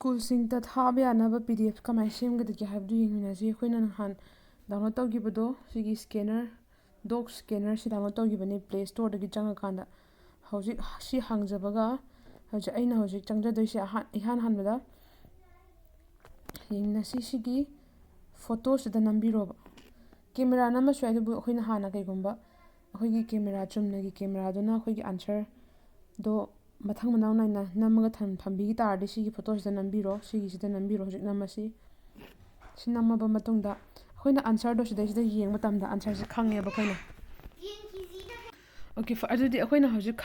ꯁ꯭ꯀꯨꯜꯁꯤꯡꯗ ꯊꯥꯕ ꯌꯥꯅꯕ PDF ꯀꯃꯥꯏꯅ ꯁꯦꯝꯒꯗꯒꯦ ꯍꯥꯏꯕꯗꯨ ꯌꯦꯡꯃꯤꯟꯅꯁꯤ ꯑꯩꯈꯣꯏꯅ ꯅꯍꯥꯟ ꯗꯥꯎꯟꯂꯣꯗ ꯇꯧꯈꯤꯕꯗꯣ ꯁꯤꯒꯤ ꯁ꯭ꯀꯦꯅꯔ ꯗꯣꯛ ꯁ꯭ꯀꯦꯅꯔꯁꯤ ꯗꯥꯎꯟꯂꯣꯗ ꯇꯧꯈꯤꯕꯅꯤ ꯄ꯭ꯂꯦ ꯁ꯭ꯇꯣꯔꯗꯒꯤ ꯆꯪꯉꯀꯥꯟꯗ ꯍꯧꯖꯤꯛ ꯁꯤ ꯍꯥꯡꯖꯕꯒ ꯑꯩꯅ ꯍꯧꯖꯤꯛ ꯆꯪꯖꯗꯣꯏꯁꯦ ꯏꯍꯥꯟ ꯍꯥꯟꯕꯗ ꯌꯦꯡꯃꯤꯟꯅꯁꯤ ꯁꯤꯒꯤ ꯐꯣꯇꯣꯁꯤꯗ ꯅꯝꯕꯤꯔꯣꯕ ꯀꯦꯃꯦꯔꯥ ꯅꯝꯃꯁꯨ ꯌꯥꯏ ꯑꯗꯨꯕꯨ ꯑꯩꯈꯣꯏꯅ ꯍꯥꯟꯅ ꯀꯩꯒꯨꯝꯕ ꯑꯩꯈꯣꯏꯒꯤ ꯀꯦꯃꯦꯔꯥ ꯆꯨꯝꯅꯒꯤ ꯀꯦꯃꯦꯔꯥꯗꯨꯅ ꯑꯩꯈꯣꯏꯒꯤ ꯑꯟꯁꯔꯗꯣ ꯃꯊꯪ ꯃꯅꯥꯎ ꯅꯥꯏꯅ ꯅꯝꯃꯒ ꯊꯝꯕꯤꯈꯤ ꯇꯥꯔꯗꯤ ꯁꯤꯒꯤ ꯐꯣꯇꯣꯁꯤꯗ ꯅꯝꯕꯤꯔꯣ ꯁꯤꯒꯤꯁꯤꯗ ꯅꯝꯕꯤꯔꯣ ꯍꯧꯖꯤꯛ ꯅꯝꯃꯁꯤ ꯁꯤ ꯅꯝꯃꯕ ꯃꯇꯨꯡꯗ ꯑꯩꯈꯣꯏꯅ ꯑꯟꯁꯔꯗꯣ ꯁꯤꯗꯩꯁꯤꯗ ꯌꯦꯡꯕ ꯃꯇꯝꯗ ꯑꯟꯁꯔꯁꯦ ꯈꯪꯉꯦꯕ ꯑꯩꯈꯣꯏꯅ ꯑꯣꯀꯦ ꯑꯗꯨꯗꯤ ꯑꯩꯈꯣꯏꯅ ꯍꯧꯖꯤꯛ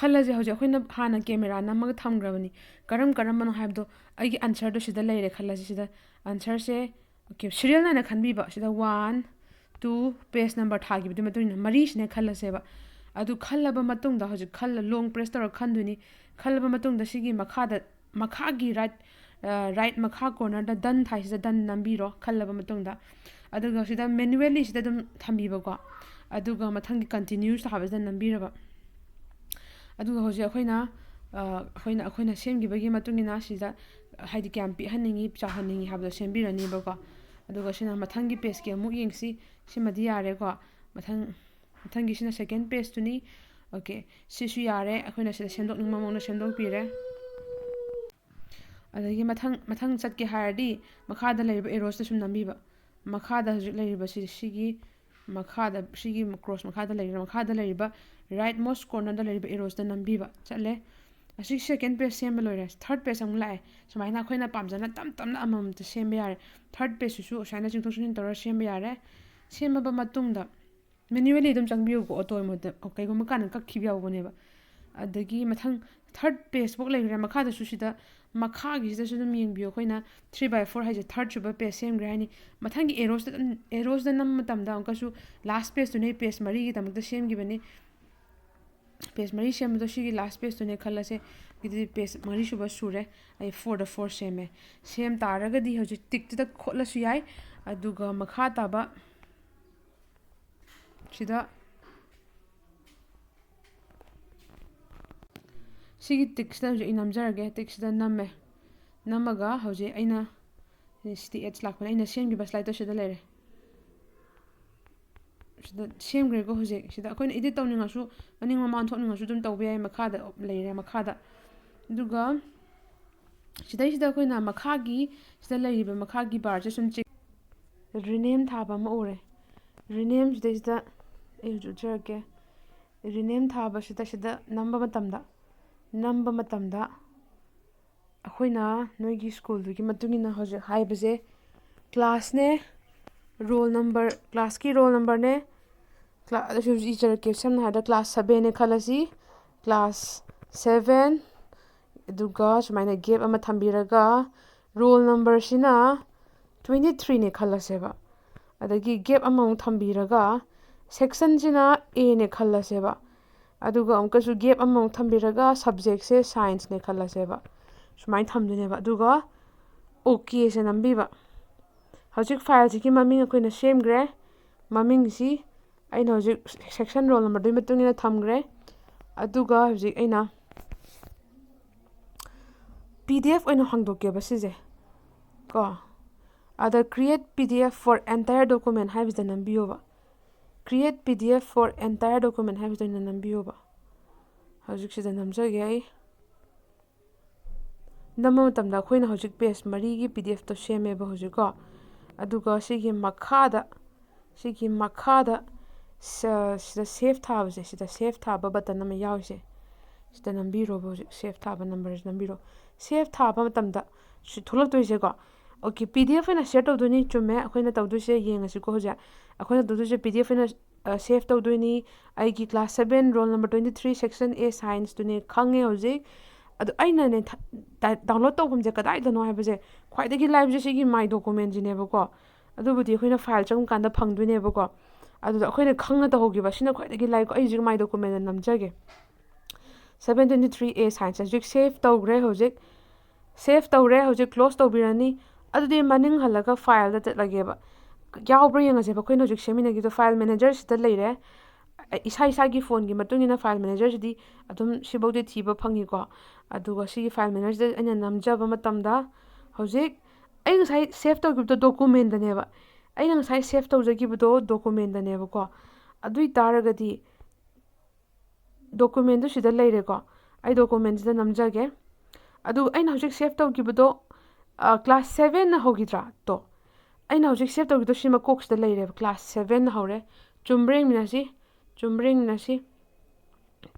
ꯈꯜꯂꯁꯦ ꯍꯧꯖꯤꯛ ꯑꯩꯈꯣꯏꯅ ꯍꯥꯟꯅ ꯀꯦꯃꯦꯔꯥ ꯅꯝꯃꯒ ꯊꯝꯈ꯭ꯔꯕꯅꯤ ꯀꯔꯝꯕꯅꯣ ꯍꯥꯏꯕꯗꯣ ꯑꯩꯒꯤ ꯑꯟꯁꯔꯗꯣ ꯁꯤꯗ ꯂꯩꯔꯦ ꯈꯜꯂꯁꯤ ꯁꯤꯗ ꯑꯟꯁꯔꯁꯦ ꯑꯣꯀꯦ ꯁꯤꯔꯤꯌꯦꯜ ꯅꯥꯏꯅ ꯈꯟꯕꯤꯕ ꯁꯤꯗ 1 2 ꯄꯦꯖ ꯅꯝꯕꯔ ꯊꯥꯈꯤꯕꯗꯨꯒꯤ ꯃꯇꯨꯡ ꯏꯟꯅ ꯃꯔꯤꯁꯤꯅꯦ ꯈꯜꯂꯁꯦꯕ ꯑꯗꯨ ꯈꯜꯂꯕ ꯃꯇꯨꯡꯗ ꯍꯧꯖꯤꯛ ꯂꯣꯡ ꯄ꯭ꯔꯦꯁ ꯇꯧꯔꯒ ꯈꯟꯗꯣꯏꯅꯤ ꯈꯜꯂꯕ ꯃꯇꯨꯡꯗ ꯁꯤꯒꯤ ꯃꯈꯥꯒꯤ ꯔꯥꯏꯠ ꯃꯈꯥ ꯀꯣꯔꯅꯔꯗ ꯗꯟ ꯊꯥꯏꯁꯤꯗ ꯗꯟ ꯅꯝꯕꯤꯔꯣ ꯈꯜꯂꯕ ꯃꯇꯨꯡꯗ ꯑꯗꯨꯒ ꯁꯤꯗ ꯃꯦꯅꯨꯋꯦꯂꯤ ꯁꯤꯗ ꯑꯗꯨꯝ ꯊꯝꯕꯤꯕꯀꯣ ꯑꯗꯨꯒ ꯃꯊꯪꯒꯤ ꯀꯟꯇꯤꯅ꯭ꯌꯨꯁ ꯊꯥꯕꯁꯤꯗ ꯅꯝꯕꯤꯔꯕ ꯑꯗꯨꯒ ꯍꯧꯖꯤꯛ ꯑꯩꯈꯣꯏꯅ ꯁꯦꯝꯈꯤꯕꯒꯤ ꯃꯇꯨꯡ ꯏꯟꯅ ꯁꯤꯗ ꯍꯥꯏꯗꯤ ꯀꯌꯥꯝ ꯄꯤꯛꯍꯟꯅꯤꯡꯉꯤ ꯆꯥꯎꯍꯟꯅꯤꯡꯉꯤ ꯍꯥꯏꯕꯗꯣ ꯁꯦꯝꯕꯤꯔꯅꯤꯕꯀꯣ ꯑꯗꯨꯒ ꯁꯤꯅ ꯃꯊꯪꯒꯤ ꯄꯦꯖꯀꯤ ꯑꯃꯨꯛ ꯌꯦꯡꯁꯤ ꯁꯤꯃꯗꯤ ꯌꯥꯔꯦꯀꯣ ꯃꯊꯪꯒꯤꯁꯤꯅ ꯁꯦꯀꯦꯟ ꯄꯦꯖꯇꯨꯅꯤ ꯑꯣꯀꯦ ꯁꯤꯁꯨ ꯌꯥꯔꯦ ꯑꯩꯈꯣꯏꯅ ꯁꯤꯗ ꯁꯦꯝꯗꯣꯛꯅꯤꯡꯕ ꯃꯑꯣꯡꯗ ꯁꯦꯝꯗꯣꯛꯄꯤꯔꯦ ꯑꯗꯒꯤꯃꯊꯪ ꯆꯠꯀꯦ ꯍꯥꯏꯔꯗꯤ ꯃꯈꯥꯗ ꯂꯩꯔꯤꯕ ꯑꯦꯔꯣꯁꯇ ꯁꯨꯝ ꯅꯝꯕꯤꯕ ꯃꯈꯥꯗ ꯍꯧꯖꯤꯛ ꯂꯩꯔꯤꯕ ꯁꯤꯒꯤ ꯀ꯭ꯔꯣꯁ ꯃꯈꯥꯗ ꯂꯩꯔꯤꯕ ꯔꯥꯏꯠ ꯃꯣꯁ ꯀꯣꯔꯅꯔꯗ ꯂꯩꯔꯤꯕ ꯑꯦꯔꯣꯁꯇ ꯅꯝꯕꯤꯕ ꯆꯠꯂꯦ ꯑꯁꯤ ꯁꯦꯀꯦꯟ ꯄꯦꯖ ꯁꯦꯝꯕ ꯂꯣꯏꯔꯦ ꯊꯥꯔꯠ ꯄꯦꯖ ꯑꯃꯨꯛ ꯂꯥꯛꯑꯦ ꯁꯨꯃꯥꯏꯅ ꯑꯩꯈꯣꯏꯅ ꯄꯥꯝꯖꯅ ꯇꯞꯅ ꯑꯃꯃꯝꯇ ꯁꯦꯝꯕ ꯌꯥꯔꯦ ꯊꯥꯔꯠ ꯄꯦꯖꯁꯤꯁꯨ ꯁꯨꯃꯥꯏꯅ ꯆꯤꯡꯊꯣꯛ ꯆꯤꯡꯁꯤꯟ ꯇꯧꯔꯒ ꯁꯦꯝꯕ ꯌꯥꯔꯦ ꯁꯦꯝꯃꯕ ꯃꯇꯨꯡꯗ ꯃꯦꯅꯨꯋꯦꯂꯤ ꯑꯗꯨꯝ ꯆꯪꯕꯤꯌꯨꯀꯣ ꯑꯣꯇꯣ ꯃꯣꯠꯇ ꯀꯩꯒꯨꯝꯕ ꯀꯥꯟꯗ ꯀꯛꯈꯤꯕ ꯌꯥꯎꯕꯅꯦꯕ ꯑꯗꯒꯤ ꯃꯊꯪ ꯊꯥꯔꯠ ꯄꯦꯖꯐꯥꯎ ꯂꯩꯈ꯭ꯔꯦ ꯃꯈꯥꯗꯁꯨ ꯁꯤꯗ ꯃꯈꯥꯒꯤꯁꯤꯗꯁꯨ ꯑꯗꯨꯝ ꯌꯦꯡꯕꯤꯌꯨ ꯑꯩꯈꯣꯏꯅ 3/4 ꯍꯥꯏꯁꯦ ꯊꯥꯔꯠ ꯁꯨꯕ ꯄꯦꯖ ꯁꯦꯝꯈ꯭ರೆ ꯍꯥꯏꯅꯤ ꯃꯊꯪꯒꯤ ꯑꯦꯔꯣꯁꯇ ꯅꯝꯕ ꯃꯇꯝꯗ ꯑꯃꯨꯛꯀꯁꯨ ꯂꯥꯁ ꯄꯦꯖꯇꯨꯅꯦ ꯄꯦꯖ 4ꯒꯤꯗꯃꯛꯇ ꯁꯦꯝꯈꯤꯕꯅꯤ ꯄꯦꯖ 4 ꯁꯦꯝꯕꯗꯣ ꯁꯤꯒꯤ ꯂꯥꯁ ꯄꯦꯖꯇꯨꯅꯦꯈꯜꯂꯁꯦ ꯑꯗꯨꯗꯤ ꯄꯦꯖ 4 ꯁꯨꯕ ꯁꯨꯔꯦ ꯑꯩ 4 ꯁꯦꯝꯃꯦ ꯁꯦꯝ ꯇꯥꯔꯒꯗꯤ ꯍꯧꯖꯤꯛ ꯇꯤꯛꯇꯨꯗ ꯈꯣꯠꯂꯁꯨ ꯌꯥꯏ ꯑꯗꯨꯒ ꯃꯈꯥ ꯇꯥꯕ ꯁꯤꯗ ꯁꯤꯒꯤ ꯇꯤꯛꯁꯤꯗ ꯍꯧꯖꯤꯛ ꯑꯩ ꯅꯝꯖꯔꯒꯦ ꯇꯤꯛꯁꯤꯗ ꯅꯝꯃꯒ ꯍꯧꯖꯤꯛ ꯑꯩꯅ ꯁꯤꯗꯤ H ꯂꯥꯛꯄꯅ ꯑꯩꯅ ꯁꯦꯝꯈꯤꯕ ꯁ꯭ꯂꯥꯏꯗꯇꯣ ꯁꯤꯗ ꯂꯩꯔꯦ ꯁꯤꯗ ꯁꯦꯝꯈ꯭ꯔꯦꯀꯣ ꯍꯧꯖꯤꯛ ꯁꯤꯗ ꯑꯩꯈꯣꯏꯅꯏꯗꯤꯠ ꯇꯧꯅꯤꯡꯉꯁꯨ ꯃꯅꯤꯡ ꯃꯃꯥꯡ ꯊꯣꯛꯅꯤꯡꯉꯁꯨ ꯑꯗꯨꯝ ꯇꯧꯕ ꯌꯥꯏ ꯃꯈꯥꯗ ꯂꯩꯔꯦ ꯃꯈꯥꯗ ꯑꯗꯨꯒ ꯁꯤꯗꯩꯁꯤꯗ ꯑꯩꯈꯣꯏꯅ ꯁꯤꯗ ꯂꯩꯔꯤꯕ ꯃꯈꯥꯒꯤ ꯕꯥꯔꯁꯦ ꯁꯨꯝ ꯔꯤꯅꯦꯝ ꯊꯥꯕ ꯑꯃ ꯎꯔꯦ ꯔꯤꯅꯦꯝ ꯁꯤꯗꯩꯁꯤꯗ ꯑꯩ ꯍꯧꯖꯤꯛ ꯎꯠꯆꯔꯛꯀꯦ ꯔꯤꯅꯦꯝ ꯊꯥꯕꯁꯤꯗ ꯁꯤꯗ ꯅꯝꯕ ꯃꯇꯝꯗ ꯑꯩꯈꯣꯏꯅ ꯅꯣꯏꯒꯤ ꯁ꯭ꯀꯨꯜꯗꯨꯒꯤ ꯃꯇꯨꯡ ꯏꯟꯅ ꯍꯧꯖꯤꯛ ꯍꯥꯏꯕꯁꯦ ꯀ꯭ꯂꯥꯁꯅꯦ ꯀ꯭ꯂꯥꯁꯀꯤ ꯔꯣꯜ ꯅꯝꯕꯔꯅꯦ ꯑꯗꯨꯁꯨ ꯍꯧꯖꯤꯛ ꯏꯖꯔꯛꯀꯦ ꯁꯝꯅ ꯍꯥꯏꯔꯕꯗ ꯀ꯭ꯂꯥꯁ 7ꯅꯦ ꯈꯜꯂꯁꯤ ꯀ꯭ꯂꯥꯁ 7 ꯑꯗꯨꯒ ꯁꯨꯃꯥꯏꯅ ꯒꯦꯞ ꯑꯃ ꯊꯝꯕꯤꯔꯒ ꯔꯣꯜ ꯅꯝꯕꯔꯁꯤꯅ 23ꯅꯦ ꯈꯜꯂꯁꯦꯕ ꯑꯗꯒꯤ ꯒꯦꯞ ꯑꯃꯃꯨꯛ ꯊꯝꯕꯤꯔꯒ ꯁꯦꯛꯁꯟꯁꯤꯅ Aꯅꯦ ꯈꯜꯂꯁꯦꯕ ꯑꯗꯨꯒ ꯑꯃꯨꯛꯀꯁꯨ ꯒꯦꯞ ꯑꯃꯃꯨꯛ ꯊꯝꯕꯤꯔꯒ ꯁꯕꯖꯦꯛꯁꯦ ꯁꯥꯏꯟꯁꯅꯦ ꯈꯜꯂꯁꯦꯕ ꯁꯨꯃꯥꯏꯅ ꯊꯝꯗꯣꯏꯅꯦꯕ ꯑꯗꯨꯒ ꯑꯣꯀꯦꯁꯦ ꯅꯝꯕꯤꯕ ꯍꯧꯖꯤꯛ ꯐꯥꯏꯜꯁꯤꯒꯤ ꯃꯃꯤꯡ ꯑꯩꯈꯣꯏꯅ ꯁꯦꯝꯈ꯭ꯔꯦ ꯃꯃꯤꯡꯁꯤ ꯑꯩꯅ ꯍꯧꯖꯤꯛ ꯁꯦꯛꯁꯟ ꯔꯣꯜ ꯅꯝꯕꯔꯗꯨꯒꯤ ꯃꯇꯨꯡ ꯏꯟꯅ ꯊꯝꯈ꯭ꯔꯦ ꯑꯗꯨꯒ ꯍꯧꯖꯤꯛ ꯑꯩꯅ PDF ꯑꯣꯏꯅ ꯍꯥꯡꯗꯣꯛꯀꯦꯕ ꯁꯤꯁꯦ ꯀꯣ ꯑꯗ create PDF for entire document ꯍꯥꯏꯕꯁꯤꯗ ꯅꯝꯕꯤꯌꯣꯕ create PDF for entire document ꯍꯥꯏꯕꯁꯤꯗ ꯑꯣꯏꯅ ꯅꯝꯕꯤꯌꯣꯕ ꯍꯧꯖꯤꯛ ꯁꯤꯗ ꯅꯝꯖꯒꯦ ꯑꯩ ꯅꯝꯕ ꯃꯇꯝꯗ ꯑꯩꯈꯣꯏꯅ ꯍꯧꯖꯤꯛ ꯄꯦꯖ 4ꯒꯤ PDFꯇꯣ ꯁꯦꯝꯃꯦꯕ ꯍꯧꯖꯤꯛꯀꯣ ꯑꯗꯨꯒ ꯁꯤꯒꯤ ꯃꯈꯥꯗ ꯁꯤꯗ ꯁꯦꯐ ꯊꯥꯕꯁꯦ ꯁꯤꯗ ꯁꯦꯐ ꯊꯥꯕ ꯕꯇꯟ ꯑꯃ ꯌꯥꯎꯔꯤꯁꯦ ꯁꯤꯗ ꯅꯝꯕꯤꯔꯣꯕ ꯍꯧꯖꯤꯛ ꯁꯦꯐ ꯊꯥꯕ ꯅꯝꯕꯔꯁꯤ ꯅꯝꯕꯤꯔꯣ ꯁꯦꯐ ꯊꯥꯕ ꯃꯇꯝꯗ ꯁꯤ ꯊꯣꯛꯂꯛꯇꯣꯏꯁꯦꯀꯣ ꯑꯣꯀꯦ PDF ꯑꯣꯏꯅ ꯁꯦꯌꯔ ꯇꯧꯗꯣꯏꯅꯤ ꯆꯨꯝꯃꯦ ꯑꯩꯈꯣꯏꯅ ꯇꯧꯗꯣꯏꯁꯦ ꯌꯦꯡꯉꯁꯤꯀꯣ ꯍꯧꯖꯤꯛ ꯑꯩꯈꯣꯏꯅ ꯇꯧꯗꯣꯏꯁꯦ PDF ꯑꯣꯏꯅ ꯁꯦꯐ ꯇꯧꯗꯣꯏꯅꯤ ꯑꯩꯒꯤ class 7 roll number 23 section A ꯁꯥꯏꯟꯁꯇꯨꯅꯦ ꯈꯪꯉꯦ ꯍꯧꯖꯤꯛ ꯑꯗꯣ ꯑꯩꯅꯅꯦ ꯗꯥꯎꯟꯂꯣꯗ ꯇꯧꯐꯝꯁꯦ ꯀꯗꯥꯏꯗꯅꯣ ꯍꯥꯏꯕꯁꯦ ꯈ꯭ꯋꯥꯏꯗꯒꯤ ꯂꯥꯏꯕꯁꯦ ꯁꯤꯒꯤ ꯃꯥꯏ ꯗꯣꯀꯨꯃꯦꯟꯁꯤꯅꯦꯕꯀꯣ ꯑꯗꯨꯕꯨꯗꯤ ꯑꯩꯈꯣꯏꯅ ꯐꯥꯏꯜ ꯆꯪꯉꯀꯥꯟꯗ ꯐꯪꯗꯣꯏꯅꯦꯕꯀꯣ ꯑꯗꯨꯗ ꯑꯩꯈꯣꯏꯅ ꯈꯪꯅ ꯇꯧꯍꯧꯈꯤꯕ ꯁꯤꯅ ꯈ꯭ꯋꯥꯏꯗꯒꯤ ꯂꯥꯏꯀꯣ ꯑꯩ ꯍꯧꯖꯤꯛ ꯃꯥꯏ ꯗꯣꯀꯨꯃꯦꯟꯗ ꯅꯝꯖꯒꯦ 723A ꯁꯥꯏꯟꯁ ꯍꯧꯖꯤꯛ ꯁꯦꯐ ꯇꯧꯈ꯭ꯔꯦ ꯍꯧꯖꯤꯛ ꯀ꯭ꯂꯣꯁ ꯇꯧꯕꯤꯔꯅꯤ ꯑꯗꯨꯗꯤ ꯃꯅꯤꯡ ꯍꯜꯂꯒ ꯐꯥꯏꯜꯗ ꯆꯠꯂꯒꯦꯕ ꯌꯥꯎꯕ꯭ꯔꯥ ꯌꯦꯡꯉꯁꯦꯕ ꯑꯩꯈꯣꯏꯅ ꯍꯧꯖꯤꯛ ꯁꯦꯝꯃꯤꯟꯅꯈꯤꯕꯗꯣ ꯐꯥꯏꯜ ꯃꯦꯅꯦꯖꯔꯁꯤꯗ ꯂꯩꯔꯦ ꯏꯁꯥꯒꯤ ꯐꯣꯟꯒꯤ ꯃꯇꯨꯡ ꯏꯟꯅ ꯐꯥꯏꯜ ꯃꯦꯅꯦꯖꯔꯁꯤꯗꯤ ꯑꯗꯨꯝ ꯁꯤꯐꯧꯗꯤ ꯊꯤꯕ ꯐꯪꯉꯤꯀꯣ ꯑꯗꯨꯒ ꯁꯤꯒꯤ ꯐꯥꯏꯜ ꯃꯦꯅꯦꯖꯔꯁꯤꯗ ꯑꯩꯅ ꯅꯝꯖꯕ ꯃꯇꯝꯗ ꯍꯧꯖꯤꯛ ꯑꯩ ꯉꯁꯥꯏ ꯁꯦꯞ ꯇꯧꯈꯤꯕꯗꯣ ꯗꯣꯀꯨꯃꯦꯟꯗꯅꯦꯕ ꯑꯩꯅ ꯉꯁꯥꯏ ꯁꯦꯞ ꯇꯧꯖꯈꯤꯕꯗꯣ ꯗꯣꯀꯨꯃꯦꯟꯗꯅꯦꯕꯀꯣ ꯑꯗꯨ ꯑꯣꯏ ꯇꯥꯔꯒꯗꯤ ꯗꯣꯀꯨꯃꯦꯟꯗꯨ ꯁꯤꯗ ꯂꯩꯔꯦꯀꯣ ꯑꯩ ꯗꯣꯀꯨꯃꯦꯟꯁꯤꯗ ꯅꯝꯖꯒꯦ ꯑꯗꯨ ꯑꯩꯅ ꯍꯧꯖꯤꯛ ꯁꯦꯞ ꯇꯧꯈꯤꯕꯗꯣ ꯀ꯭ꯂꯥꯁ 7ꯅ ꯍꯧꯈꯤꯗ꯭ꯔꯥ ꯇꯣ ꯑꯩꯅ ꯍꯧꯖꯤꯛ ꯁꯦꯞ ꯇꯧꯈꯤꯕꯗꯣ ꯁꯤ ꯃꯀꯣꯛꯁꯤꯗ ꯂꯩꯔꯦꯕ ꯀ꯭ꯂꯥꯁ 7ꯅ ꯍꯧꯔꯦ ꯆꯨꯝꯕ꯭ꯔꯥ ꯌꯦꯡꯃꯤꯟꯅꯁꯤ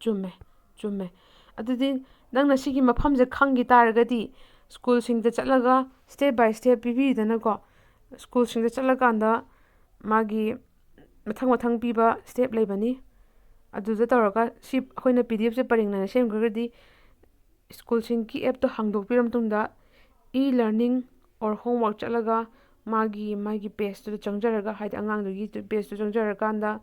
ꯆꯨꯝꯃꯦ ꯑꯗꯨꯗꯤ ꯅꯪꯅ ꯁꯤꯒꯤ ꯃꯐꯝꯁꯦ ꯈꯪꯈꯤ ꯇꯥꯔꯒꯗꯤ ꯁ꯭ꯀꯨꯜꯁꯤꯡꯗ ꯆꯠꯂꯒ ꯁ꯭ꯇꯦꯞ ꯕꯥꯏ ꯁ꯭ꯇꯦꯞ ꯄꯤꯕꯤꯗꯅꯀꯣ ꯁ꯭ꯀꯨꯜꯁꯤꯡꯗ ꯆꯠꯂꯀꯥꯟꯗ ꯃꯥꯒꯤ ꯃꯊꯪ ꯄꯤꯕ ꯁ꯭ꯇꯦꯞ ꯂꯩꯕꯅꯤ ꯑꯗꯨꯗ ꯇꯧꯔꯒ ꯁꯤ ꯑꯩꯈꯣꯏꯅ PDF ꯄꯔꯦꯡ ꯅꯥꯏꯅ ꯁꯦꯝꯈ꯭ꯔꯒꯗꯤ ꯁ꯭ꯀꯨꯜꯁꯤꯡꯒꯤ ꯑꯦꯞꯇꯣ ꯍꯥꯡꯗꯣꯛꯄꯤꯔ ꯃꯇꯨꯡꯗ ꯂꯔꯅꯤꯡ ꯑꯣꯔ ꯍꯣꯝꯋꯥꯔꯛ ꯆꯠꯂꯒ ꯃꯥꯒꯤ ꯄꯦꯖꯇꯨꯗ ꯆꯪꯖꯔꯒ ꯍꯥꯏꯗꯤ ꯑꯉꯥꯡꯗꯨꯒꯤ ꯄꯦꯖꯇꯨ ꯆꯪꯖꯔꯀꯥꯟꯗ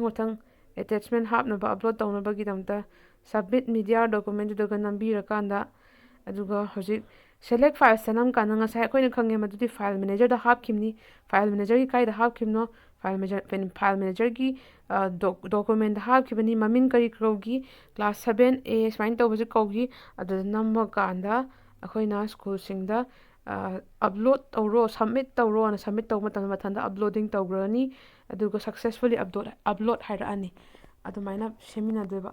ꯃꯊꯪ ꯑꯦꯇꯦꯆꯃꯦꯟ ꯍꯥꯞꯅꯕ ꯑꯞꯂꯣꯗ ꯇꯧꯅꯕꯒꯤꯗꯃꯛꯇ ꯁꯕꯃꯤꯠ ꯃꯤꯗꯤꯌꯥ ꯗꯣꯀꯨꯃꯦꯟꯇꯨꯗꯒ ꯅꯝꯕꯤꯔꯀꯥꯟꯗ ꯑꯗꯨꯒ ꯍꯧꯖꯤꯛ ꯁꯦꯂꯦꯛ ꯐꯥꯏꯜꯁꯇ ꯅꯝꯀꯥꯟꯗ ꯉꯁꯥꯏ ꯑꯩꯈꯣꯏꯅ ꯈꯪꯉꯦ ꯃꯗꯨꯗꯤ ꯐꯥꯏꯜ ꯃꯦꯅꯦꯖꯔꯗ ꯍꯥꯞꯈꯤꯕꯅꯤ ꯐꯥꯏꯜ ꯃꯦꯅꯦꯖꯔꯒꯤ ꯀꯥꯏꯗ ꯍꯥꯞꯈꯤꯕꯅꯣ ꯐꯥꯏꯜ ꯃꯦꯅꯦꯖꯔꯒꯤ ꯗꯣꯀꯨꯃꯦꯟꯗ ꯍꯥꯞꯈꯤꯕꯅꯤ ꯃꯃꯤꯡ ꯀꯔꯤ ꯀꯧꯈꯤ ꯀ꯭ꯂꯥꯁ 7A ꯁꯨꯃꯥꯏꯅ ꯇꯧꯕꯁꯦ ꯀꯧꯈꯤ ꯑꯗꯨꯗ ꯅꯝꯃꯀꯥꯟꯗ ꯑꯩꯈꯣꯏꯅ ꯁ꯭ꯀꯨꯜꯁꯤꯡꯗ ꯑꯞꯂꯣꯗ ꯇꯧꯔꯣ ꯁꯕꯃꯤꯠ ꯇꯧꯔꯣꯅ ꯁꯕꯃꯤꯠ ꯇꯧꯕ ꯃꯇꯝꯗ ꯃꯊꯟꯇ ꯑꯞꯂꯣꯗꯤꯡ ꯇꯧꯈ꯭ꯔꯅꯤ ꯑꯗꯨꯒ ꯁꯛꯁꯦꯁꯐꯨꯜꯂꯤ ꯑꯞꯂꯣꯗ ꯍꯥꯏꯔꯛꯑꯅꯤ ꯑꯗꯨꯃꯥꯏꯅ ꯁꯦꯝꯃꯤꯟꯅꯗꯣꯏꯕ